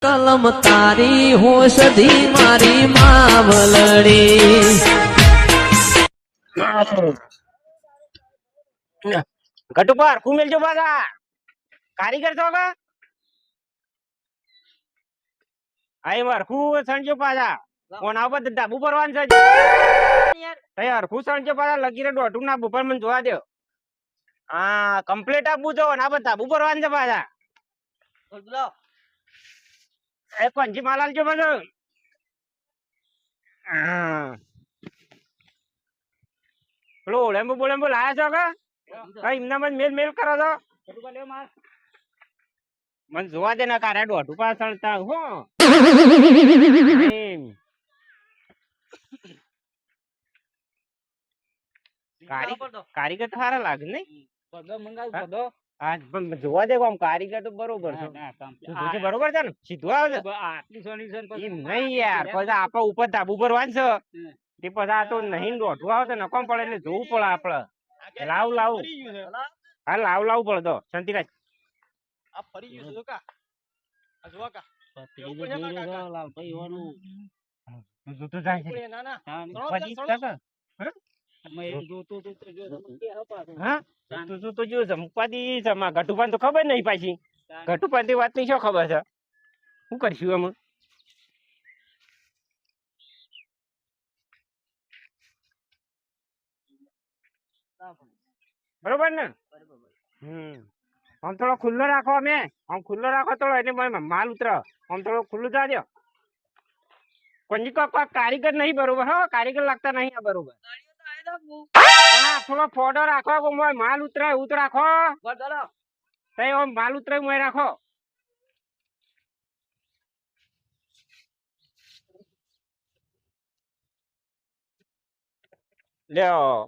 કલમ તારી હોશધી મારી માવલડી ઘટુપર કુમેલ જો બાગા કારીગર છો કે આઈ માર ખુ સંજો પાજા કોણ આવ બધ ડાબુ પરવાન છે યાર ખુ સંજો પાજા લગીરે ડોટું ના બપર મને જોવા દો હા કમ્પ્લીટ આપું છો ના બધ ડાબુ પરવાન છે પાજા બોલો એ પંજી માલાલ જો બધો હા પેલો ઓળેમ્બો લાયા છો કે કઈ એમના મને મેલ કરો છો મને જોવા દે ના કારે દોઢું પાછળતા હો કારીગર તો સારા લાગે નઈ હા પણ જોવા દે આમ કારીગર તો બરોબર છે બરોબર છે ને સીધું આવે છે એમ નહીં યાર પછી આપડે ઉપર ધાબુ પર વાંચશે તે પછી આ તો નહીં દોઢું આવે તો નકોમ પડે એટલે જોવું પડે આપડે લાવ હા લાવ પડે તો શાંતિરાજ આ ફરી ગયું છે કા આ જોવા કા જોતો જાય છે ના ના પછી તો જો મુકવાદી જમા ઘટુપાન તો ખબર નહીં પાછી ઘટુપાન ની વાત ની શું ખબર છે શું કરશું અમે બરોબર ને આમ થોડો ખુલ્લો રાખો અમે આમ ખુલ્લો રાખો થોડો એટલે માલ ઉતર આમ થોડો ખુલ્લું થવા કોની કારીગર નહીં બરોબર હો કારીગર લાગતા નહીં આ બરોબર થોડો ફોટો રાખો માલ ઉતરાય એવું તો રાખો માલ ઉતરાય મોય રાખો લ્યો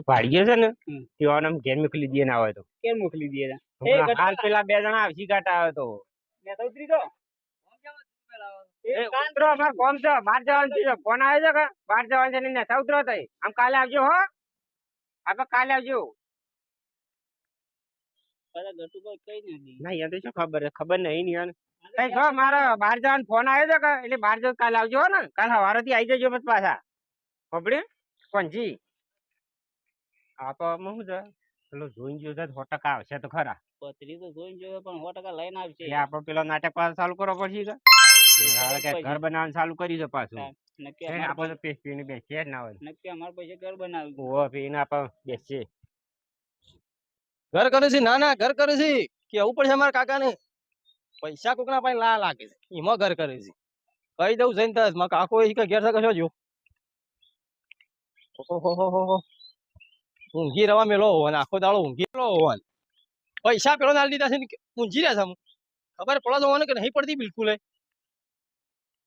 ભાડીએ છે ને તેઓને ઘેર મોકલી દઈએ ના હોય તો કેમ મોકલી દે હાલ પેલા બે જણા આવશી કાટા આવે તો ઉતરો અમાર કોમ છે બહાર જવાનું છે ફોન આવે છે કે બહાર જવાનું છે ને ઉતરો થઈ આમ કાલે આવજો હો આપડે કાલે આવજો ના યાર તો શું ખબર નહીં યાર કઈ જો મારે બહાર જવાનો ફોન આવ્યો છે કે એટલે બહાર જવું કાલે આવજો હો ને કાલે સવારે થી આવી જજો પછી પાછા ખબરે કોણજી આ તો શું છે પેલો જોઈને જોયો 100% આવશે તો ખરા પતરી તો જોઈને જોયો પણ 100% લઈને આવશે એટલે આપડે પેલો નાટક પાછું ચાલુ કરવો પડશે કે ઘર બનાવવાનું ચાલુ કરી છે પાછું નક્કી આપડે તો પેસ્ટ બેસીએ જ ના હોય નક્કી અમાર પૈસે ઘર બનાવ્યું ઓહો પીને આપણે બેસીએ ઘર કરે છે ના ઘર કરે છે કેવું પડશે અમારા કાકા ને પૈસા કોકના પાસે લાગે છે એમાં ઘર કરે છે કઈ દઉં જઈને તસ મારા કાકો એ ઘેર કશો જો ઓહો ઊંઘી રવા મેલો હોવાને આખો દાડો ઊંઘી મેલો હોવાને પૈસા પેલો નાલી દીધા છે ઊંઘી રહ્યા છે ખબર પડે તો કે નહીં પડતી બિલકુલ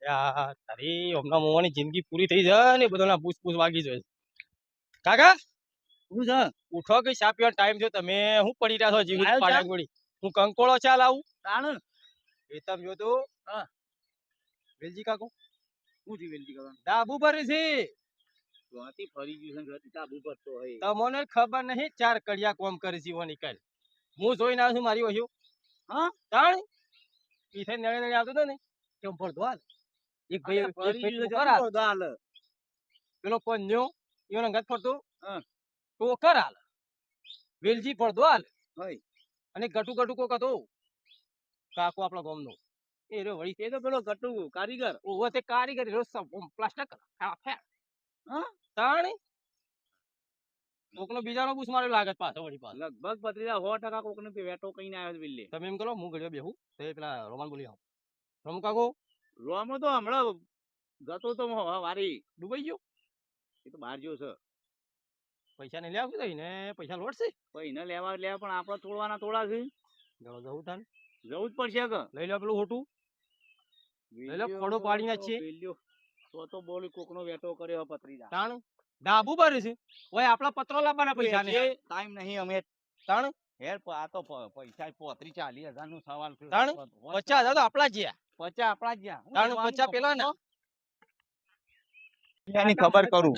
યાર તારી હમણાં મોવાની જિંદગી પૂરી થઈ જાય ને બધા પૂછ વાગી જાય કાકા શું છે ઉઠો કે ચા પીવાનો ટાઈમ થયો તમે હું પડી રહ્યા છો જીવ પાડા ગોળી હું કંકોળો ચા લાવું તાણ એ તમે જો તો હા વેલજી કાકો શું છે વેલજી કાકા ડાબુ પર છે વાતી ફરી ગયું છે ડાબુ પર તો હે તમને ખબર નહીં 4 કડિયા કોમ કરે છે ઓની કાલ હું જોઈને આવ્યો છું મારી વહ્યો હા તાણ ઈ થઈ નળે આવતો તો ને કેમ પડતો હાલ એક ભાઈ ફરી ગયું છે હાલ પેલો પન્યો ઈનો ગત પડતો હા તો કર હાલ વેલજી પડતો હાલ અને ગટુ કોક હતો કાકો આપણા ગામનો એ રે વળી તે તો પેલો ગટુ કારીગર ઓવો તે કારીગર રો પ્લાસ્ટર હા તાણી કોકનો બીજાનો બુસ મારે લાગત પાછો વળી પાછો લગભગ 100% કોકને વેટો કઈને આવ્યો બિલ્લે તમે એમ કરો હું ઘડિયો બેહું તે પેલા રોમાન બોલી આવ રોમુ કાકો રોમો તો હમણાં ગતો તો વારી ડૂબાઈ ગયો એ તો બહાર ગયો છે પૈસા નહીં લેવા કીધું ને પૈસા લોટશે પૈસા લેવા પણ આપણે તોડવાના તોડા છે જવું તાન જવું જ પડશે કે લઈ લો પેલું હોટું લઈ લો ફળો પાડી નાખીએ તો બોલી કોકનો વેટો કર્યો પતરી તાણ ડાબુ પર છે ઓય આપડા પત્રો લાવવાના પૈસા ને ટાઈમ નહીં અમે તાણ હેર આ તો પૈસા 35-40 હજાર નો સવાલ છે તાણ 50,000 તો આપડા જ્યા 50 આપડા જ્યા તાણ 50 પેલા ને એની ખબર કરું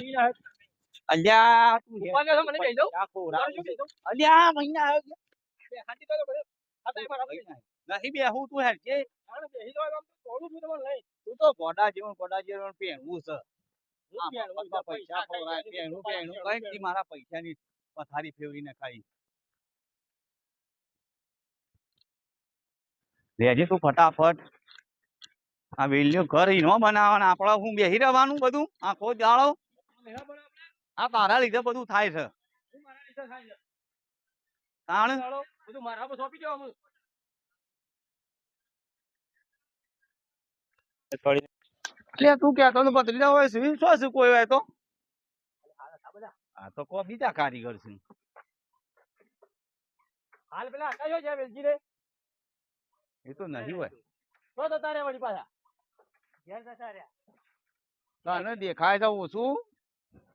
અલ્યા તું હે. ઉભા રહો, મને કહી દઉં. આ ખોરાક ઉભા રહો, છે. અલ્યા મહિના આવ્યો છે. બે હાથી તો બધે. આ તો મારા ભાઈ. નહીં બેહું તું હેડ કે આને બેહી જવા દો, થોડું છું તમારે લઈ. તું તો ગોડા જેવું પહેરવું છે હું આ પહેરવું પપ્પા છે, પૈસા ખવડાવે, ખાઈ પહેરવું જાય, કઈ પહેરવું. દી મારા પૈસાની પથારી ફેરવીને ખાઈ લેજે તું ફટાફટ આ વેલ્યુ ઘર ઈનો બનાવવાના આપડે હું બેહી રહેવાનું બધું આખો દાડો લેવા પડે આપણે. આ તારા લીધે બધું થાય છે હું મારા લીધે ખાઈ જાય. તાણ ચાલો, બધું મારા પર સોંપી દો અમુક. એટલે તું કહેતો તો પતરી હોય શું શું શું કોઈ હોય તો આ તો કોઈ બીજા કારીગર છે હાલ પેલા હટાયો છે વેલજી રે. એ તો નહીં હોય તો તારે વળી પાછા. ઘેર જતા રહ્યા. તને દેખાય તો ઓછું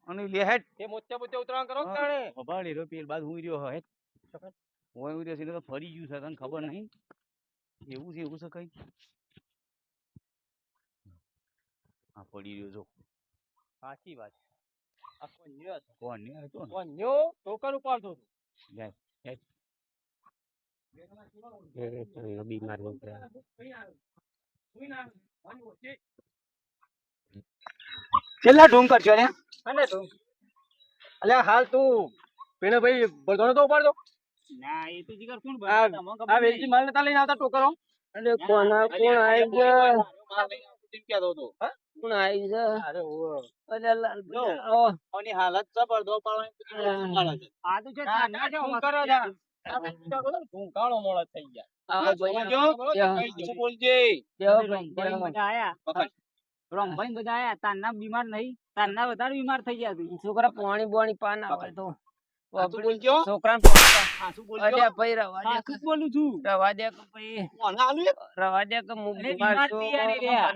અને લેહેટ એ મોતે મોતે ઉતરાણ કરો તાણે. ખબર એ પેલ બાદ હું રહ્યો હે હોય હું રહ્યો છે એટલે તો ફરી ગયું છે તને ખબર નહીં એવું છે કઈ આ પડી રહ્યો જો સાચી વાત. આ કોન્યો હતો. કોણ નહીં હતો ને કોન્યો ટોકર ઉપાડતો હતો. જાય બીમાર કેટલા ઢૂંગ કરશો ને અને તું અલ્યા હાલ તું પેલો ભાઈ બળદોનો તો ઉપાડતો. ના એ તો જીગર કોણ આ વેલજી માલ નતા લઈને આવતા ટોકરો. અરે કોણ આવી ગયા કહેતો હતો કોણ આવી ગયા અરે ઓ અરે લાલ ઓ આની હાલત છે પડદો પાડવાની આ તો છે ના છે હું કરો જા. તું કાળો મોળો થઈ ગયા. આ ભાઈ શું બોલજે રમભાઈ બધા આયા તારના બીમાર નહીં તારના વધારે બીમાર થઈ ગયા તું છોકરા પાણી બોણી પા ના હોય તો શું બોલજો છોકરા શું બોલજો અરે ભાઈ રવા દે સાચું જ બોલું છું રવા દે કે ભાઈ કોને આલું એક રવા દે કે હું અરે બીમાર બીમાર છું થયા રે યાર.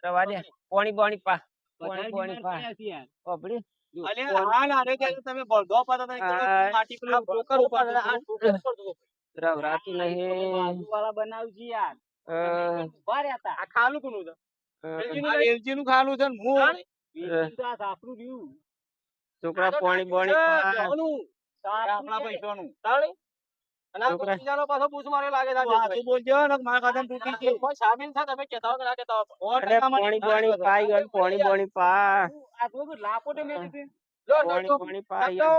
રવા દે પાણી બોણી પા વધારે પાણી બીમાર પા થયા છે યાર. ઓપડી અલ્યા હાલ આરે કે તમે બળદો પાડો તો આ માટી પેલું ટોકર ઉપર આ ટોકર કરતો રવરાતું નહીં બાજુવાળા બનાવજી યાર ઉભા રહ્યા તા. આ ખાલું કોનું છે? આ વેલજી નું ખાલું છે ને હું વેચી તો આ સાપરું રહ્યું. છોકરા પાણી બોણી પા કોનું? સાપરું આપણા છે. પૈસાનું તાળી. અને આ છોકરા. બીજાનો પાછો પૂછ માર્યો લાગે છે આ તું ભાઈ. હાચું બોલજો ને મારા ખાતામાં તૂટી ગઈ કોઈ સાબિત થાય તમે કહેતા હો કે ના કહેતા હો. અરે પાણી બોણી પાઈ ગયું પાણી બોણી પા આ તો બધું લાપોટે મેં કીધું. લો, લો, પાણી લો. બોણી પા નાખતો.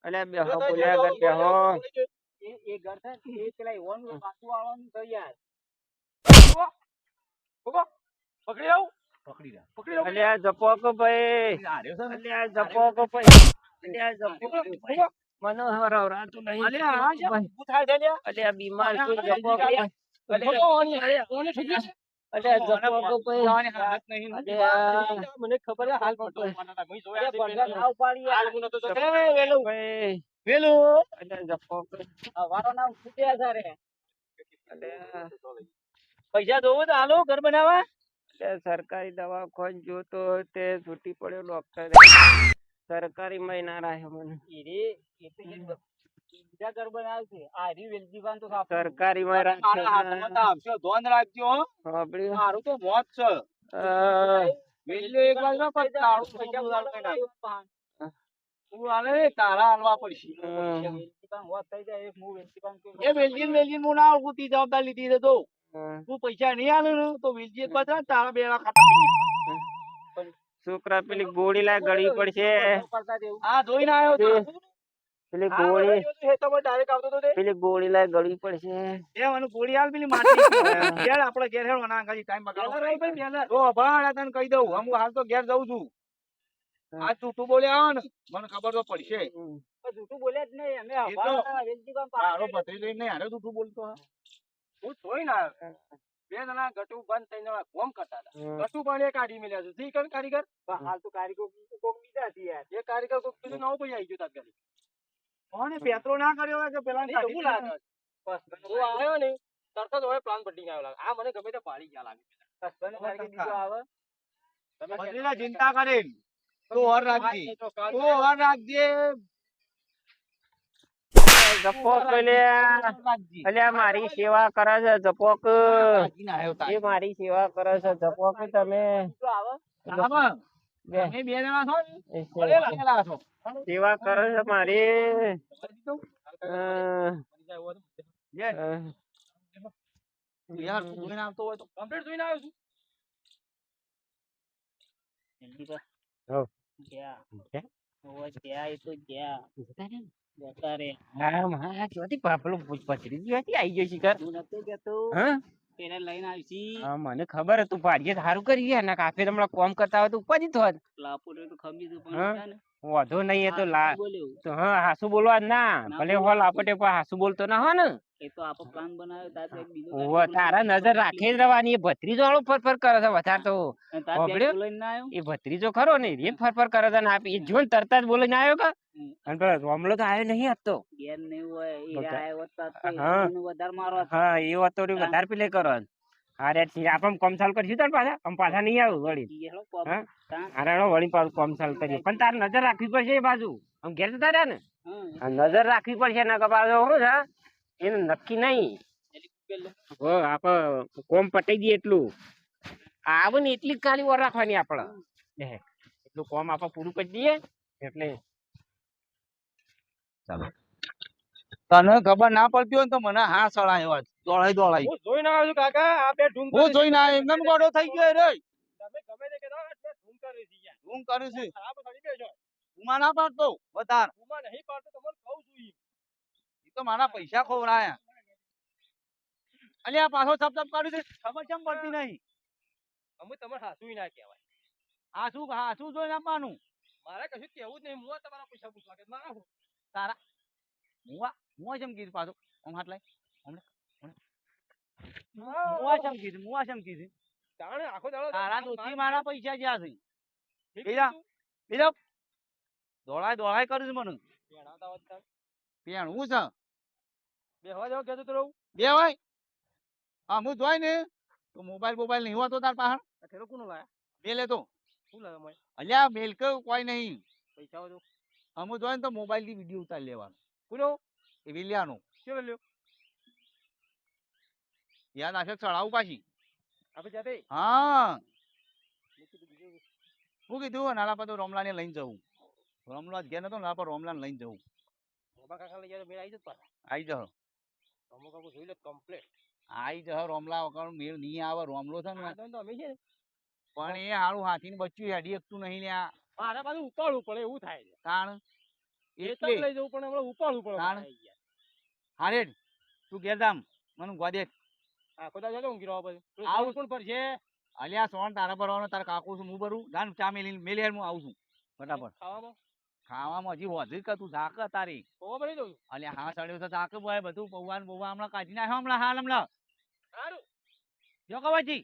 અલે બેહો બોલ્યા કર બેહો એ ઘર છે ને, એ પેલા એવાનું પાછું વાળવાનું છે યાર. ઉભો. પકડી આવું. પકડી જા પકડી આવું. અલ્યા જપોક ભાઈ હાર્યો છે ને અલ્યા જપોક ભાઈ અલ્યા જપોક ભાઈ મને રવરાતું નહીં અલ્યા આ છે ભાઈ. ઊભું થાય છે લ્યા અલ્યા બીમાર છું જપોક ભાઈ ઉભો. ઓને થઈ ગયું છે. અલ્યા જપોક ભાઈ જવાની હાલત નહીં અલ્યા મને ખબર છે હાલ પડતો. મેં જોયા છે પેલા. ના ઉપાડી યાર. હાલ હું નતો જોતો. જપોક ભાઈ પેલું અલ્યા જપોક આ વારો ના ફૂટ્યા છે રે. અલ્યા પૈસા જોવું તો હાલો ઘર બનાવવા અલ્યા સરકારી દવાખાન જોતો તે છૂટી પડ્યો ડોક્ટર સરકારી મહિના રાખ્યો મને એ રે, એ તો એક બીજા ઘર બનાવશે. આ રહ્યું વેલજીવાન તો સાપરું. સરકારી માં મારા હાથમાં તો આવશે ધોન રાખજો હો. રાખ્યો મારું તો મોત છે વેલ્યો એક વાર ના પડતા આવું પૈસા ઉધાર કરી નાખ. તું હાલે રે, તારા હાલવા પડશે વેલજીવાન હોત થઈ જાય એક હું વેલજીવાન કહું. એ વેલજી હું ના આવું જવાબદાર લીધી છે તો તું પૈસા નહીં આલે ને તો વેલજી એક પાછા તારા બેડા ખાતા થઈ ગયા. છોકરા પેલી ગોળી લાય ગળી પડશે કરતા દેવું. આ જોઈને આવ્યો તો પેલી ગોળી ડાયરેક્ટ આવતો હતો તે. પેલી ગોળી લાય ગળી પડશે એ મને ગોળી આલ પેલી માટી ઘેર આપણે ઘેર હેડવાના ખાલી ટાઈમ બગાડો પેલા રહી ભાઈ, પેલા. તો ભાડા તને કહી દઉં હું હાલ તો ઘેર જઉં છું આ જૂઠું બોલ્યા આવો ને મને ખબર તો પડશે પણ જૂઠું બોલ્યા જ નહીં. અમે એ તો- હવાના વેલજીવાન તારો પાસે ભત્રીજો લઈને હારે જૂઠું બોલતો હા. હું જોઈ ના આવ્યો. બે જણા ગટુ બંધ થઈને કોમ કરતા હતા. ગટુ પણ એ કાઢી મેલ્યા છે. ઠીક છે કારીગર. પણ હાલ તો કારીગર કોક બીજા છે યાર. એ કારીગર કોક બીજું નવું ભાઈ આવી ગયું તાત્કાલિક. કોને પેત્રો ના કર્યો હોય કે પેલા નહીં, એવું લાગે. બસ હું આવ્યો ને તરત જ હવે પ્લાન પટી આવ્યો લાગે. આ મને ગમે તે પાડી ગયા લાગે. હસબન્ડ કારીગર બીજો આવે. તમે ભત્રીજા ચિંતા કરે તું હર રાખજે તો કાલ તું હર રાખજે જપોક અલ્યા મારી સેવા કરે છે જપોક રાખીને આવ્યો તાર. એ મારી સેવા કરે છે જપોક તમે બીજો આવે. આમાં તમે બે જણા છો ને? એ ભલે લાગેલા છો. સેવા કરો છો મારી યાર, યાર, તું જોઈને આવતો હોય તો કમ્પ્લીટ જોઈને આવ્યો છું. જલ્દી કર. હો. જ્યાં. ક્યાં? ઓવે જ્યાં એ તો જ્યાં. જતા રે. હા માં ચોથી પેલું પથરી જ્યાંથી આઈ ગયો શિખર હું નતો કહેતો. હા તેને લઈને આવશી. હા મને ખબર હતું ભાગ્ય સારું કરી ગયા ને કાફે તમને કોમ કરતા હોય તો ઉપાધિ થોત લાપોડે તો ખમી તો હા? પણ છે ને. વાંધો નહીં એ તો લા બોલ્યો. તો હા હાસુ બોલવા જ ના ભલે હોલ આપટે પણ હાસુ બોલતો ના હો ને એ તો આપણો પ્લાન બનાવ્યો તાર એક બીજો ઓવે તારા નજર રાખે જ રહેવાની એ ભત્રીજો વાળો ફરફર કરે છે વધારે તો અને તાર હોભળ્યો? બોલાઈને ના આવ્યો. એ ભત્રીજો ખરો ને એ ફરફર કરે છે ને આપી એ જોઈને તરત જ બોલીને આવ્યો કા અને પેલો રોમલો તો આવ્યો નહીં આપતો ઘેર ને એવું હોય એ બધા. આયો હોત તાર તો હા. એને વધારે મારવા જ. હા એ વાત તો વધારે પેલે કરો અરે આપણે કોમસાલ કરશું તાર પાછા આમ પાછા નહીં આવું વળી ઈ હેળો કોમ. હા? તાન. અરે વળી પાછું કોમસાલ કરીએ પણ તારે નજર રાખવી પડશે એ બાજુ આમ ઘેર જતા રહ્યા ને હા. આ નજર રાખવી પડશે ને પાછો શું છે એનું નક્કી નહીં હો આપણે કોમ પટાઈ દઈએ એટલું આવે ને એટલી જ ખાલી વાર રાખવાની આપણે એટલું કોમ આપણે પૂરું કરી દઈએ એટલે તને ખબર ના પડતી હોય ને તો મને હા સળાયો આજ. દોડાઈ હું જોઈને આવ્યો છું કાકા આ બે ઢૂંઢ હું જોઈને આવ્યો એમને ગોડો થઈ ગયો રે. તમે ગમે તે કહેતા હોય, એટલે ઢૂંઢ કરી છે યાર. હું કરું છું ખરાબ કરી બેસો. હું ના પાડતો બતાર. ઉમા નહીં પાડતો તમને કહું છું ઈ. ઈ તો મારા પૈસા ખોવરાયા. અલ્યા પાછો છપ છપ કાઢું છે ખબર કેમ પડતી નહીં. અમે તમારે હાસુય ના કહેવાય. હા શું જોઈને આપવાનું મારે કશું કહેવું જ નહીં. હું આ તમારા પૈસા પૂછવા કે ના આવું. તારા હું કેમ કીધું પાછું આમ હાથ લાય હું કેમ કીધું તાણે આખો દાડો તારા દોસ્તી મારા પૈસા જ્યાં છે મેં બીજા. કીધું, બીજો દોડાય કરું છું મને ભેણાવતા હોત તાર. પેણવું છે બેહવા જાવ કહેતો તો રહું. બે ભાઈ હા હું જોઈ ને તો મોબાઈલ નહીં હોતો તાર પાસે આ થેલો કોનો લાયા? બે લેતો શું લાવ્યો મેં? અલ્યા મેલ કે કોઈ નહીં પૈસા દો. અમુ જોઈ ને તો મોબાઈલ થી વિડીયો ઉતારી લેવાનો કોનો? એ વિલિયાનો કેવો લ્યો? યાદ આશે ચડાવું પાછી આપણે જાતે. હા મેં કીધું બીજું. શું કીધું નાના પર તો રોમલા ને લઈને જવું રોમલો આજ ઘેર નતો નાના પર રોમલા ને લઈને જવું બાબા કાકા લઈ જાય મેળ આવી જત પાછા. આઈ જાઓ અમુક અમુક જોઈ લે કમ્પ્લેટ. આઈ જાઓ રોમલા વગર મેળ નહીં આવે રોમલો છે ને આ તો અમે છે ને. પણ એ હારું હાથી ને બચ્ચું હેડી એકતું નહીં ને આ મારે પાછું ઉપાડવું પડે એવું થાય છે. તાણ એ તો એટલે લઈ જવું પણ હમણાં ઉપાડવું પડે. તાણ. મારે યાર. હારે તું ઘેર જામ મને ગોદે આખો દાડો જતો ઊંઘી રહ્યો પછી. આવું. કોણ પર છે? અલ્યા સોન તારા ભરવાનો તારા કાકુ છું હું ભરું જાન ચા મેલી હેર હું આવું છું ફટાફટ ખાવામાં ખાવામાં હજી વધુ કે તું ઝાક તારી પૌવા બની દઉં. અલ્યા હા સડ્યો તો ઝાક બોય બધું પૌવા ને બૌવા હમણાં કાઢી નાખ્યો હમણાં હાલ હમણાં સારું. જો કવાજી